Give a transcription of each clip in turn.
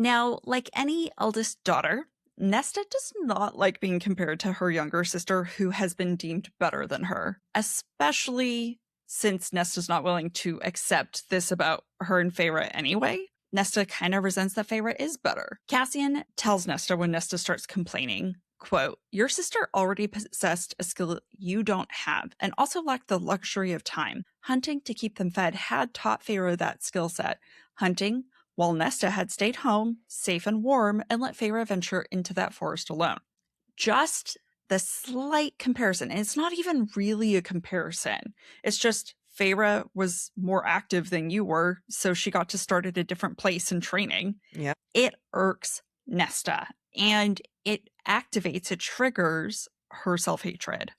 Now, like any eldest daughter, Nesta does not like being compared to her younger sister who has been deemed better than her, especially since Nesta's not willing to accept this about her and Feyre anyway. Nesta kind of resents that Feyre is better. Cassian tells Nesta when Nesta starts complaining, quote, "Your sister already possessed a skill you don't have and also lacked the luxury of time. Hunting to keep them fed had taught Feyre that skill set. Hunting, while Nesta had stayed home, safe and warm, and let Feyre venture into that forest alone." Just the slight comparison, and it's not even really a comparison. It's just Feyre was more active than you were, so she got to start at a different place in training. Yeah. It irks Nesta, and it activates, it triggers her self-hatred.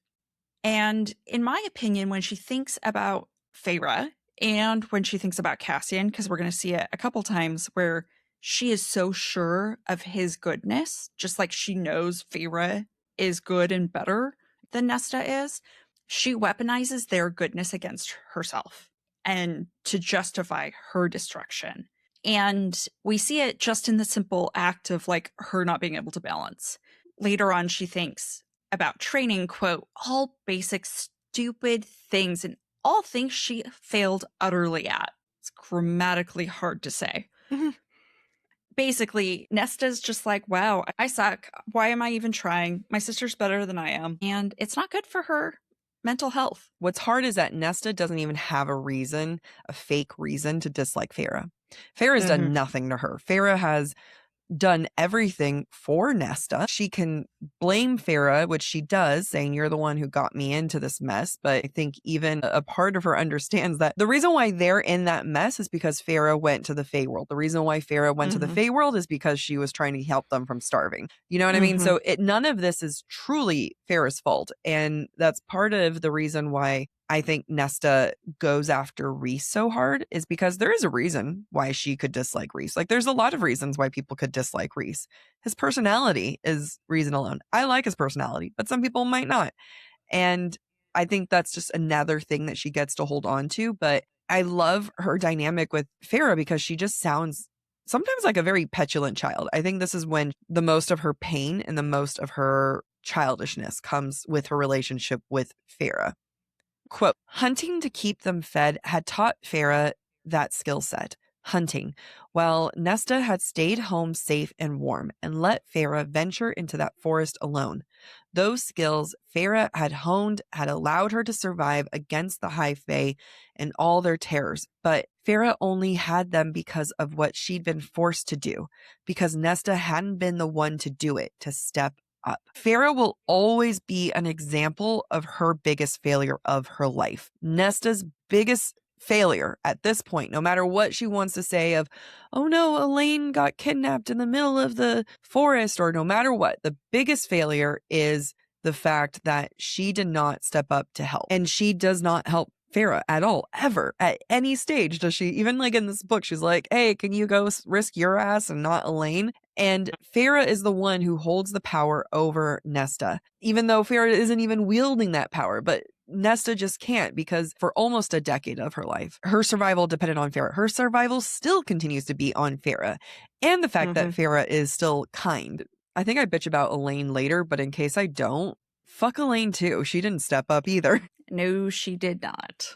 And in my opinion, when she thinks about Feyre and when she thinks about Cassian, because we're going to see it a couple times where she is so sure of his goodness, just like she knows Feyre is good and better than Nesta is, she weaponizes their goodness against herself and to justify her destruction. And we see it just in the simple act of like her not being able to balance. Later on, she thinks about training, quote, "all basic stupid things and all things she failed utterly at." It's grammatically hard to say. Basically, Nesta's just like, wow, I suck. Why am I even trying? My sister's better than I am. And it's not good for her mental health. What's hard is that Nesta doesn't even have a reason, a fake reason to dislike Feyre. Feyre's done nothing to her. Feyre has done everything for Nesta. She can blame Feyre, which she does, saying, "You're the one who got me into this mess." But I think even a part of her understands that the reason why they're in that mess is because Feyre went to the Feyworld. The reason why Feyre went to the Feyworld is because she was trying to help them from starving. You know what I mean? So none of this is truly Feyre's fault. And that's part of the reason why I think Nesta goes after Rhys so hard is because there is a reason why she could dislike Rhys. Like there's a lot of reasons why people could dislike Rhys. His personality is reason alone. I like his personality, but some people might not. And I think that's just another thing that she gets to hold on to. But I love her dynamic with Feyre because she just sounds sometimes like a very petulant child. I think this is when the most of her pain and the most of her childishness comes with her relationship with Feyre. Quote, "Hunting to keep them fed had taught Feyre that skill set, hunting, while Nesta had stayed home safe and warm and let Feyre venture into that forest alone. Those skills Feyre had honed had allowed her to survive against the High Fae and all their terrors, but Feyre only had them because of what she'd been forced to do, because Nesta hadn't been the one to do it, to step up. Feyre will always be an example of her biggest failure of her life. Nesta's biggest failure at this point, no matter what she wants to say of, oh no, Elaine got kidnapped in the middle of the forest, or no matter what, the biggest failure is the fact that she did not step up to help. And she does not help Feyre at all, ever, at any stage does she. Even like in this book, she's like, hey, can you go risk your ass and not Elaine? And Feyre is the one who holds the power over Nesta, even though Feyre isn't even wielding that power. But Nesta just can't, because for almost a decade of her life, her survival depended on Feyre. Her survival still continues to be on Feyre. And the fact that Feyre is still kind. I think I bitch about Elaine later, but in case I don't, fuck Elaine too. She didn't step up either. No, she did not.